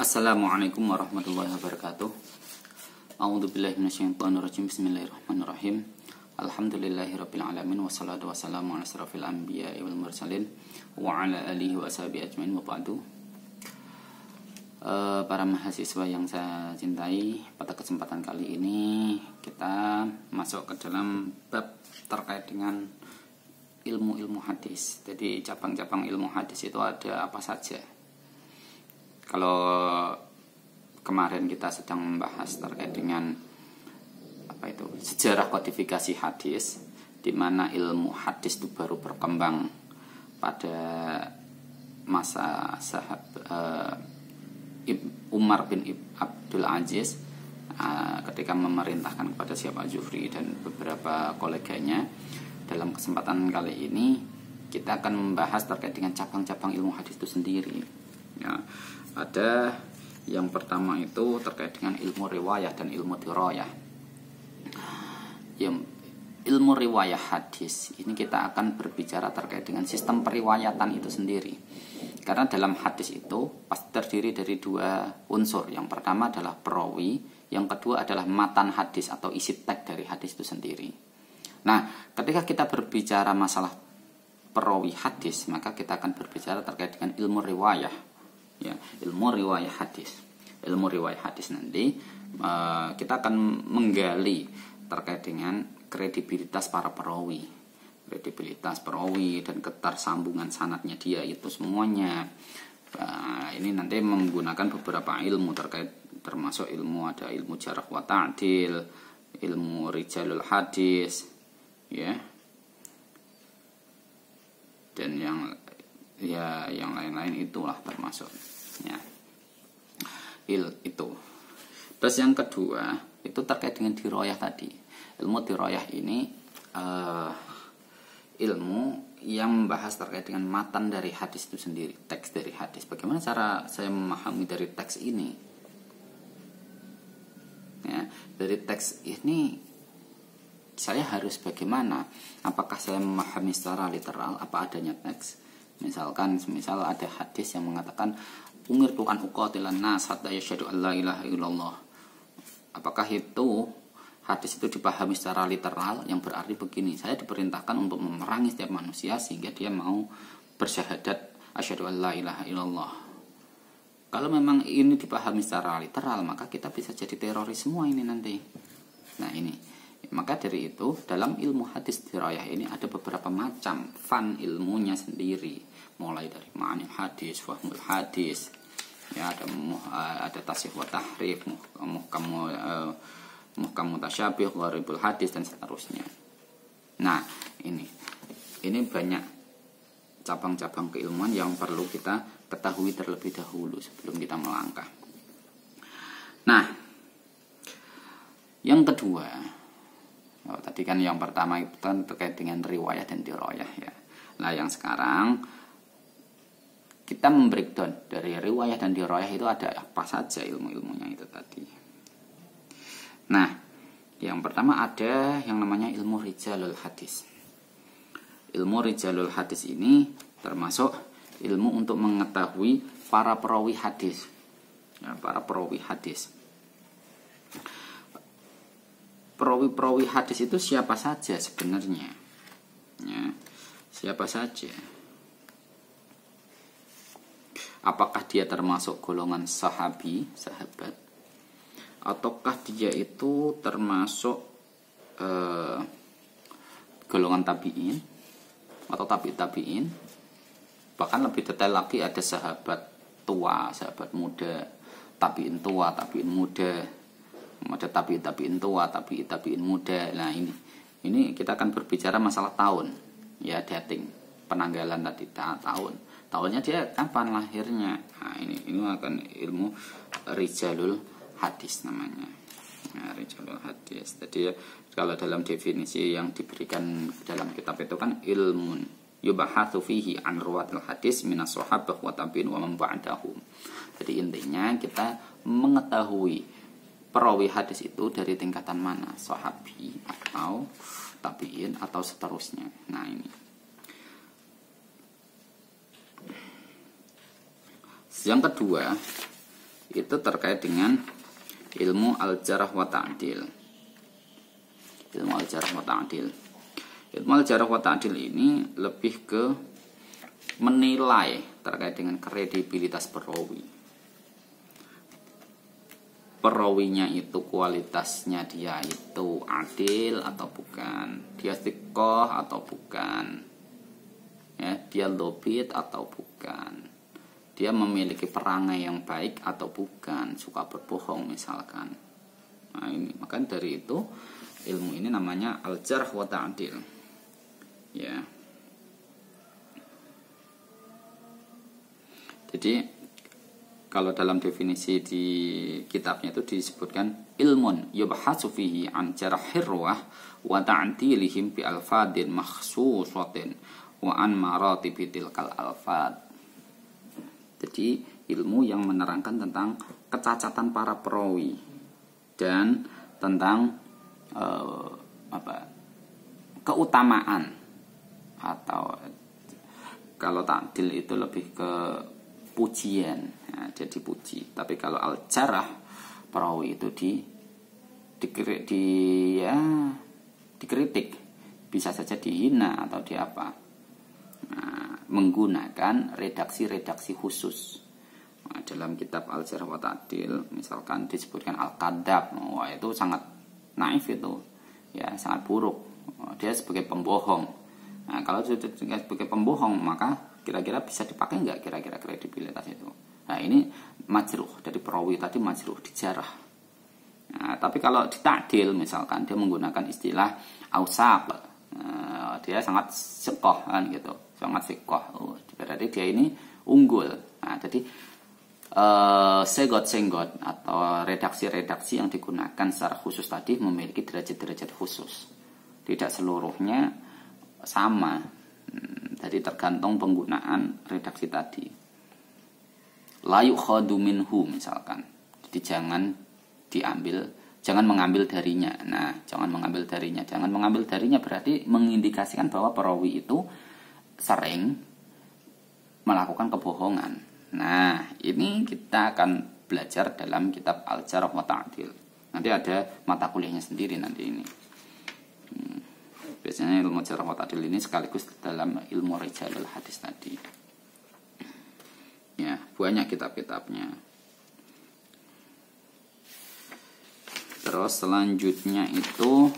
Assalamualaikum warahmatullahi wabarakatuh. A'udzubillahi minasyaitonirrajim. Bismillahirrahmanirrahim. Alhamdulillahirabbil alamin wassalatu wassalamu ala asrofil anbiya'i wal mursalin wa ala alihi wa sahbihi ajmain wa ba'du. Para mahasiswa yang saya cintai, pada kesempatan kali ini kita masuk ke dalam bab terkait dengan ilmu-ilmu hadis. Jadi cabang-cabang ilmu hadis itu ada apa saja? Kalau kemarin kita sedang membahas terkait dengan sejarah kodifikasi hadis, di mana ilmu hadis itu baru berkembang pada masa Umar bin Abdul Aziz ketika memerintahkan kepada Syekh Al-Jufri dan beberapa koleganya. Dalam kesempatan kali ini kita akan membahas terkait dengan cabang-cabang ilmu hadis itu sendiri. Ya, ada yang pertama itu terkait dengan ilmu riwayah dan ilmu dirayah. Ilmu riwayah hadis ini kita akan berbicara terkait dengan sistem periwayatan itu sendiri. Karena dalam hadis itu pasti terdiri dari dua unsur. Yang pertama adalah perawi, yang kedua adalah matan hadis atau isi teks dari hadis itu sendiri. Nah, ketika kita berbicara masalah perawi hadis, maka kita akan berbicara terkait dengan ilmu riwayah. Ya, ilmu riwayah hadis. Ilmu riwayah hadis nanti kita akan menggali terkait dengan kredibilitas para perawi. Kredibilitas perawi dan ketersambungan sanadnya dia itu semuanya. Ini nanti menggunakan beberapa ilmu termasuk ilmu ada ilmu jarh wa ta'dil, ilmu rijalul hadis, ya. Dan yang lain-lain itulah termasuk ya. Itu. Terus yang kedua itu terkait dengan dirayah tadi. Ilmu dirayah ini ilmu yang membahas terkait dengan matan dari hadis itu sendiri, teks dari hadis. Bagaimana cara saya memahami dari teks ini? Ya, dari teks ini saya harus bagaimana? Apakah saya memahami secara literal apa adanya teks? Misal ada hadis yang mengatakan umirtu an uqatilan nas hatta yasyhadu an la ilaha illallah. Apakah itu hadis itu dipahami secara literal yang berarti begini, saya diperintahkan untuk memerangi setiap manusia sehingga dia mau bersyahadat asyhadu an la ilaha illallah. Kalau memang ini dipahami secara literal, maka kita bisa jadi teroris semua ini nanti. Nah, ini. Maka dari itu dalam ilmu hadis dirayah ini ada beberapa macam fan ilmunya sendiri, mulai dari ma'anil hadis, fahmul hadis, ya, ada tasih wa tahrif, muhkam mutasyabih, gharibul hadis dan seterusnya. Nah, ini banyak cabang-cabang keilmuan yang perlu kita ketahui terlebih dahulu sebelum kita melangkah. Nah, yang kedua, tadi kan yang pertama itu kan terkait dengan riwayat dan dirayah ya. Nah, yang sekarang kita membreakdown dari riwayah dan dirayah itu ada apa saja ilmu-ilmunya itu tadi. Nah, yang pertama ada yang namanya ilmu rijalul hadis. Ilmu rijalul hadis ini termasuk ilmu untuk mengetahui para perawi hadis. Ya, para perawi hadis. Perawi-perawi hadis itu siapa saja sebenarnya? Ya, siapa saja? Apakah dia termasuk golongan sahabat, ataukah dia itu termasuk golongan tabi'in atau tabi'in? Bahkan lebih detail lagi ada sahabat tua, sahabat muda, tabi'in tua, tabi'in muda, ada tabi'in tua, tabi'in muda. Nah, ini kita akan berbicara masalah tahun, ya, dating, penanggalan tadi tahun. Tahunnya dia kapan lahirnya? Nah, ini akan ilmu rijalul hadis namanya. Nah, rijalul hadis. Jadi kalau dalam definisi yang diberikan dalam kitab itu kan ilmun yubahatsu fihi an ruwatil hadis minas sahabah wa tabi'in wa man ba'dahum. Jadi intinya kita mengetahui perawi hadis itu dari tingkatan mana, sahabi atau tabi'in atau seterusnya. Nah, ini. Yang kedua itu terkait dengan ilmu al-jarh wa ta'dil. Ilmu al-jarh wa ta'dil. Ilmu al-jarh wa ta'dil ini lebih ke menilai terkait dengan kredibilitas perawi. Perawinya itu kualitasnya dia itu adil atau bukan, dia thiqah atau bukan, ya, dia lobit atau bukan, dia memiliki perangai yang baik atau bukan, suka berbohong misalkan. Nah ini, maka dari itu ilmu ini namanya al-jarh wa ta'dil, ya. Jadi kalau dalam definisi di kitabnya itu disebutkan ilmun yubhasu fihi an jarhir rawah wa ta'dilihim bi alfadin makhsusatin wa an maratibi tilkal alfad. Jadi ilmu yang menerangkan tentang kecacatan para perawi dan tentang keutamaan, atau kalau ta'dil itu lebih ke pujian, ya, jadi puji. Tapi kalau al-jarh, perawi itu dikritik, bisa saja dihina atau di apa. Nah, menggunakan redaksi-redaksi khusus. Nah, dalam kitab al-jarh wa ta'dil misalkan disebutkan al-kadzab, wah itu sangat naif itu, ya sangat buruk. Dia sebagai pembohong. Nah, kalau sebagai pembohong maka kira-kira bisa dipakai nggak kira-kira kredibilitas itu? Nah ini majruh, dari perawi tadi majruh, dijarah. Nah, tapi kalau ditakdil misalkan dia menggunakan istilah ausaq, dia sangat sekoh kan gitu, sangat sekoh. Berarti dia ini unggul. Nah jadi senggot-senggot atau redaksi-redaksi yang digunakan secara khusus tadi memiliki derajat-derajat khusus. Tidak seluruhnya sama. Jadi tergantung penggunaan redaksi tadi. La yukhadu minhu misalkan. Jadi jangan mengambil darinya. Nah, jangan mengambil darinya berarti mengindikasikan bahwa perawi itu sering melakukan kebohongan. Nah, ini kita akan belajar dalam kitab Al-Jarh wa Ta'dil. Nanti ada mata kuliahnya sendiri nanti ini. Biasanya ilmu jarh wa ta'dil ini sekaligus dalam ilmu rijalul hadis tadi. Ya, banyak kitab-kitabnya. Terus selanjutnya itu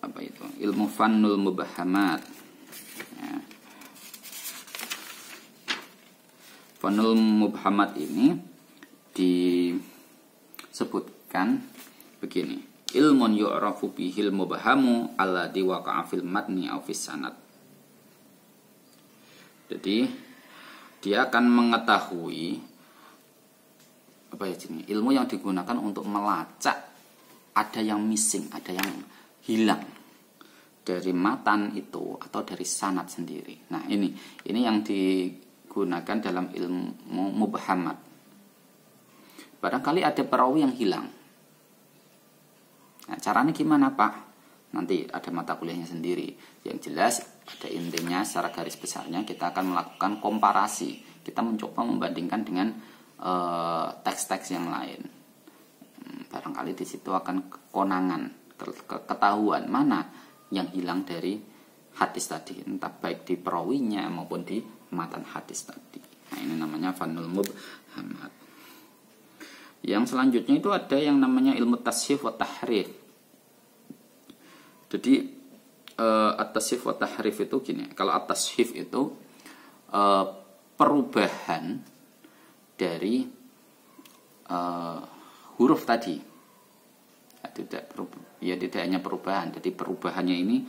apa itu? Ilmu fannul mubahamat. Ya. Fannul mubahamat ini disebutkan begini. Ilmun yu'rafu bihil mubahamu alladhi waqa'a fil matni aw fis sanad. Jadi dia akan mengetahui apa ya jenis ilmu yang digunakan untuk melacak ada yang missing, ada yang hilang dari matan itu atau dari sanad sendiri. Nah, ini yang digunakan dalam ilmu mubahamat. Barangkali ada perawi yang hilang. Nah, caranya gimana Pak? Nanti ada mata kuliahnya sendiri. Yang jelas ada intinya secara garis besarnya kita akan melakukan komparasi. Kita mencoba membandingkan dengan teks-teks yang lain. Barangkali di situ akan kekonangan, ketahuan mana yang hilang dari hadis tadi, entah baik di perawinya maupun di matan hadis tadi. Nah, ini namanya fannul mubhamat. Yang selanjutnya itu ada yang namanya ilmu tashyif wa tahrif. Jadi at-tashyif wa tahrif itu gini. Kalau at-tashyif itu perubahan dari huruf tadi. Tidak hanya perubahan. Jadi perubahannya ini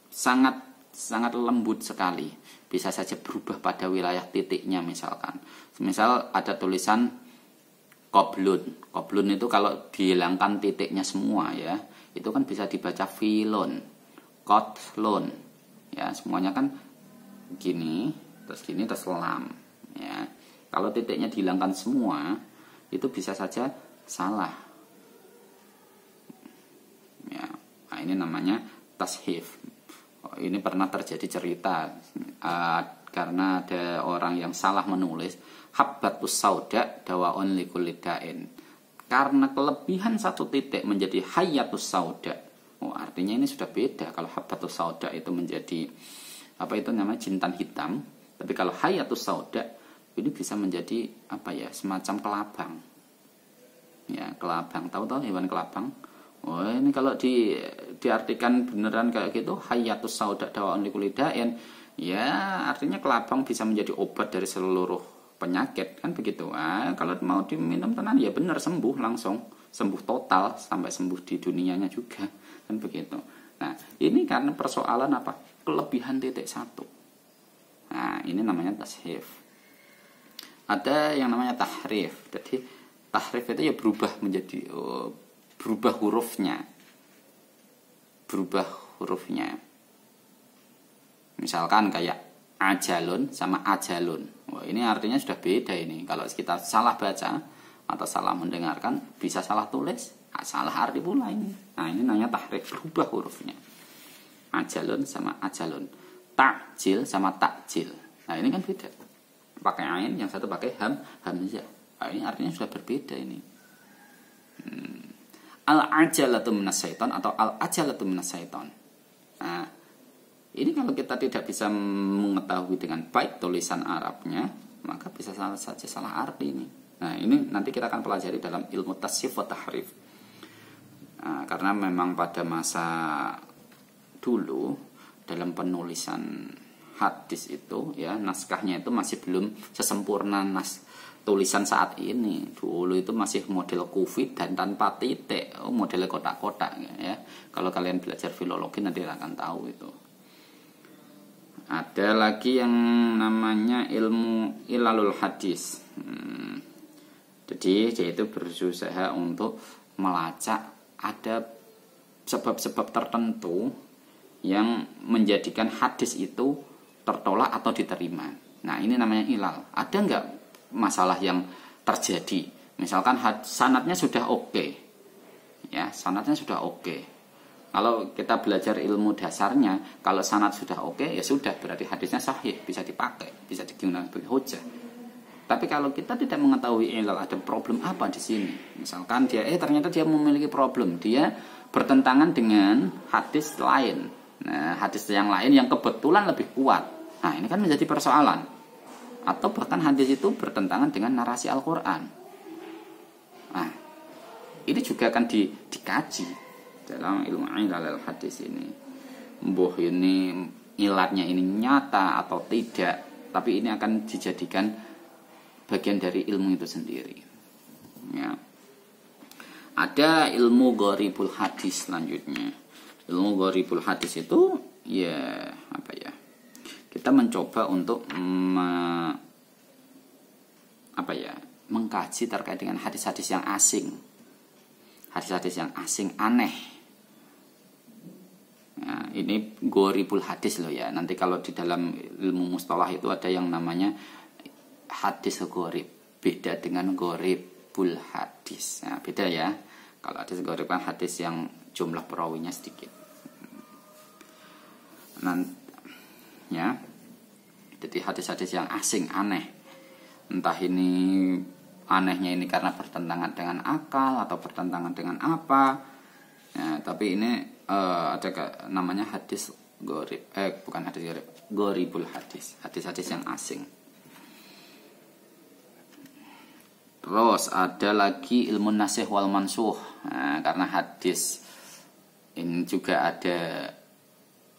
sangat lembut sekali. Bisa saja berubah pada wilayah titiknya misalkan. Misal ada tulisan qoblun. Qoblun itu kalau dihilangkan titiknya semua ya, itu kan bisa dibaca filon, qotlun. Ya, semuanya kan gini, terus lam, ya. Kalau titiknya dihilangkan semua, itu bisa saja salah. Ya, nah ini namanya tashif. Ini pernah terjadi cerita karena ada orang yang salah menulis habbatus sauda dawaun likulli da'in. Karena kelebihan satu titik menjadi hayatus sauda. Oh, artinya ini sudah beda. Kalau habbatus sauda itu menjadi apa itu namanya jintan hitam, tapi kalau hayatus sauda ini bisa menjadi apa ya, semacam kelabang. Ya, kelabang. Tahu-tahu hewan kelabang? Oh, ini kalau diartikan beneran kayak gitu, hayatus sauda dawaun likulli da'in, ya artinya kelabang bisa menjadi obat dari seluruh penyakit, kan begitu. Kalau mau diminum tenan ya benar, sembuh langsung, sembuh total sampai sembuh di dunianya juga, kan begitu. Nah, ini karena persoalan apa? Kelebihan titik satu. Nah, ini namanya tashif. Ada yang namanya tahrif. Jadi tahrif itu ya berubah menjadi berubah hurufnya. Berubah hurufnya. Misalkan kayak ajalun sama ajalun. Wah, ini artinya sudah beda ini. Kalau kita salah baca atau salah mendengarkan, bisa salah tulis, salah arti pula ini. Nah, ini namanya tahrif, berubah hurufnya. Ajalun sama ajalun. Takjil sama takjil. Nah, ini kan beda. Pakai ain, yang satu pakai hamzah. Nah, ini artinya sudah berbeda ini. Al-ajalatu minas syaiton atau al-ajalatu minas syaiton. Nah, ini kalau kita tidak bisa mengetahui dengan baik tulisan Arabnya, maka bisa saja salah arti ini. Nah, ini nanti kita akan pelajari dalam ilmu tasyyif wa tahrif. Nah, karena memang pada masa dulu dalam penulisan hadis itu ya, naskahnya itu masih belum sesempurna tulisan saat ini. Dulu itu masih model kufit dan tanpa titik, modelnya kotak-kotak ya. Kalau kalian belajar filologi nanti akan tahu itu. Ada lagi yang namanya ilmu ilalul hadis. Jadi dia itu berusaha untuk melacak ada sebab-sebab tertentu yang menjadikan hadis itu tertolak atau diterima. Nah, ini namanya ilal. Ada nggak masalah yang terjadi? Misalkan sanadnya sudah oke. Ya, sanadnya sudah oke. Kalau kita belajar ilmu dasarnya, kalau sanad sudah oke, ya sudah, berarti hadisnya sahih, bisa dipakai, bisa digunakan sebagai hujjah. Tapi kalau kita tidak mengetahui ilal, ada problem apa di sini? Misalkan dia ternyata dia memiliki problem, dia bertentangan dengan hadis lain. Nah, hadis yang lain yang kebetulan lebih kuat. Nah, ini kan menjadi persoalan. Atau bahkan hadis itu bertentangan dengan narasi Al-Qur'an. Nah, ini juga akan dikaji dalam ilmu ilal hadis ini. Mbuh ini ilatnya ini nyata atau tidak, tapi ini akan dijadikan bagian dari ilmu itu sendiri. Ya. Ada ilmu gharibul hadis selanjutnya. Ilmu gharibul hadis itu ya apa ya? Kita mencoba untuk mengkaji terkait dengan hadis-hadis yang asing. Hadis-hadis yang asing aneh. Nah, ini gharibul hadis loh ya. Nanti kalau di dalam ilmu mustalah itu ada yang namanya hadis gharib. Beda dengan gharibul hadis. Nah, beda ya. Kalau hadis gharib kan hadis yang jumlah perawinya sedikit. Ya. Jadi hadis-hadis yang asing aneh. Entah ini anehnya ini karena bertentangan dengan akal atau bertentangan dengan apa. Ya, tapi ini ada namanya hadis gharib. Bukan hadis gharib, gharibul hadis. Hadis-hadis yang asing. Terus ada lagi ilmu nasikh wal mansukh. Nah, karena hadis ini juga ada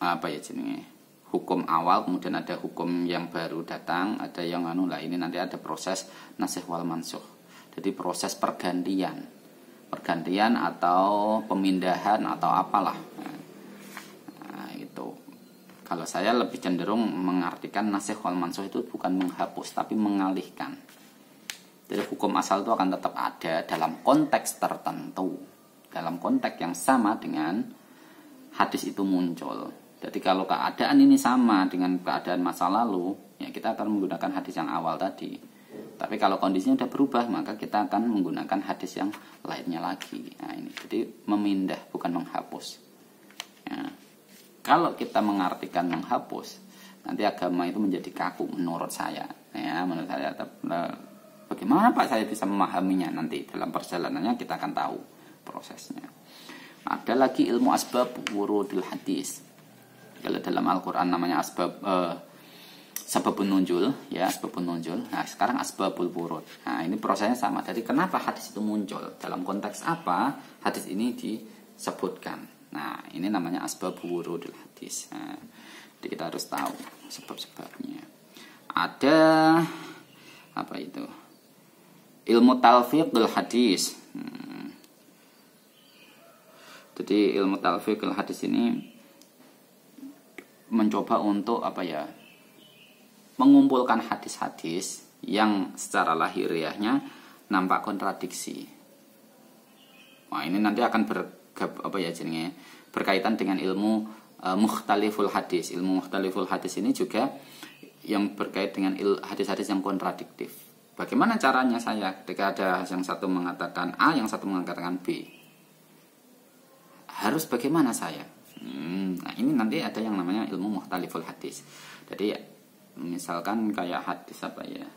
apa ya jenenge? Hukum awal, kemudian ada hukum yang baru datang, ada yang ini nanti ada proses nasikh wal mansukh. Jadi proses pergantian atau pemindahan atau apalah. Nah, itu. Kalau saya lebih cenderung mengartikan nasikh wal mansukh itu bukan menghapus tapi mengalihkan. Jadi hukum asal itu akan tetap ada dalam konteks tertentu, dalam konteks yang sama dengan hadis itu muncul. Jadi kalau keadaan ini sama dengan keadaan masa lalu, ya kita akan menggunakan hadis yang awal tadi. Tapi kalau kondisinya sudah berubah, maka kita akan menggunakan hadis yang lainnya lagi. Nah, ini jadi memindah bukan menghapus. Ya. Kalau kita mengartikan menghapus, nanti agama itu menjadi kaku menurut saya. Ya, menurut saya. Bagaimana Pak saya bisa memahaminya, nanti dalam perjalanannya kita akan tahu prosesnya. Ada lagi ilmu asbab wurudil hadis. Kalau dalam Al-Qur'an namanya sababun nuzul, ya, sababun nuzul. Nah, sekarang asbabul wurud. Nah, ini prosesnya sama. Jadi kenapa hadis itu muncul? Dalam konteks apa hadis ini disebutkan? Nah, ini namanya asbabul wurudil hadis. Nah, jadi kita harus tahu sebab-sebabnya. Ada apa itu? Ilmu talfiqul hadis. Jadi ilmu talfiqul hadis ini mencoba untuk apa ya? Mengumpulkan hadis-hadis yang secara lahiriahnya nampak kontradiksi. Wah, ini nanti akan berkaitan dengan ilmu mukhtaliful hadis. Ilmu mukhtaliful hadis ini juga yang berkait dengan hadis-hadis yang kontradiktif. Bagaimana caranya saya ketika ada yang satu mengatakan A, yang satu mengatakan B? Harus bagaimana saya? Nah, ini nanti ada yang namanya ilmu mukhtaliful hadis. Jadi misalkan kayak hadis apa ya?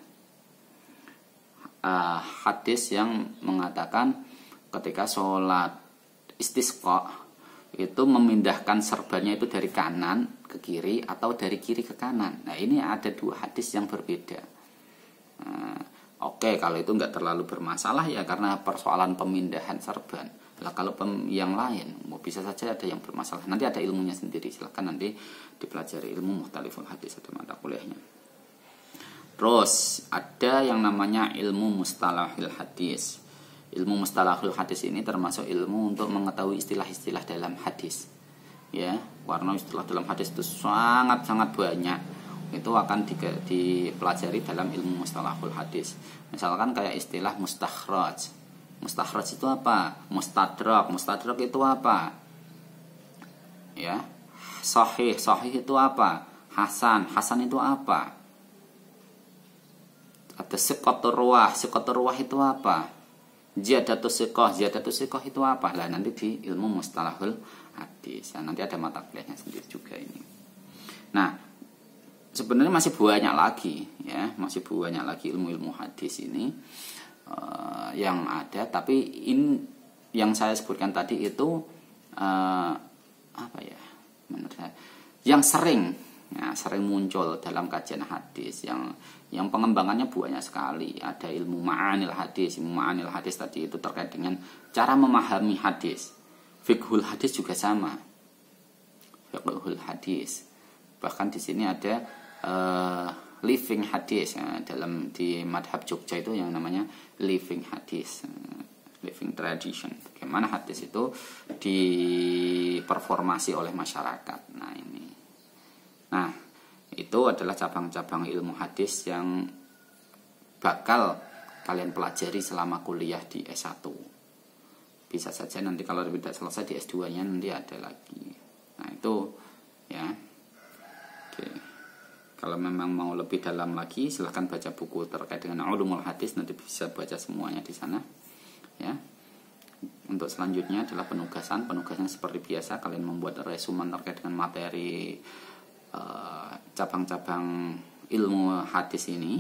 Hadis yang mengatakan ketika sholat istisqa itu memindahkan serbannya itu dari kanan ke kiri atau dari kiri ke kanan. Nah, ini ada dua hadis yang berbeda. Oke, kalau itu nggak terlalu bermasalah ya, karena persoalan pemindahan serban. Nah, kalau yang lain bisa saja ada yang bermasalah. Nanti ada ilmunya sendiri. Silakan nanti dipelajari ilmu mukhtaliful hadis, ada mata kuliahnya. Terus ada yang namanya ilmu mustalahil hadis. Ilmu mustalahil hadis ini termasuk ilmu untuk mengetahui istilah-istilah dalam hadis. Ya, karena istilah dalam hadis itu sangat-sangat banyak. Itu akan dipelajari dalam ilmu mustalahul hadis. Misalkan kayak istilah mustakhraj. Mustakhraj itu apa? Mustadrak itu apa? Ya. Sahih itu apa? Hasan itu apa? Ada siqatur ruwah itu apa? Ziyadatus siqah itu apa? Lah nanti di ilmu mustalahul hadis. Nah, nanti ada mata kuliahnya sendiri juga ini. Nah, sebenarnya masih banyak lagi ya, masih banyak lagi ilmu-ilmu hadis ini yang ada, tapi ini yang saya sebutkan tadi itu apa ya, menurut saya yang sering muncul dalam kajian hadis, yang pengembangannya banyak sekali. Ada ilmu ma'anil hadis. Ilmu ma'anil hadis tadi itu terkait dengan cara memahami hadis. Fiqhul hadis juga sama. Fiqhul hadis. Bahkan di sini ada living hadis ya, di madhab Jogja itu yang namanya living hadis, living tradition. Bagaimana hadis itu diperformasi oleh masyarakat. Nah, itu adalah cabang-cabang ilmu hadis yang bakal kalian pelajari selama kuliah di S1. Bisa saja nanti kalau tidak selesai di S2-nya nanti ada lagi. Nah, itu ya. Oke. Kalau memang mau lebih dalam lagi, silahkan baca buku terkait dengan ulumul hadis, nanti bisa baca semuanya di sana. Ya. Untuk selanjutnya adalah penugasan. Penugasan seperti biasa, kalian membuat resumen terkait dengan materi cabang-cabang ilmu hadis ini.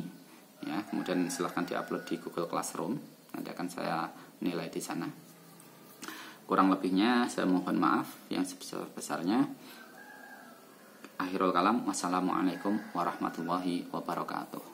Ya. Kemudian silahkan diupload di Google Classroom. Nanti akan saya nilai di sana. Kurang lebihnya saya mohon maaf yang sebesar-besarnya. Akhirul kalam, wassalamualaikum warahmatullahi wabarakatuh.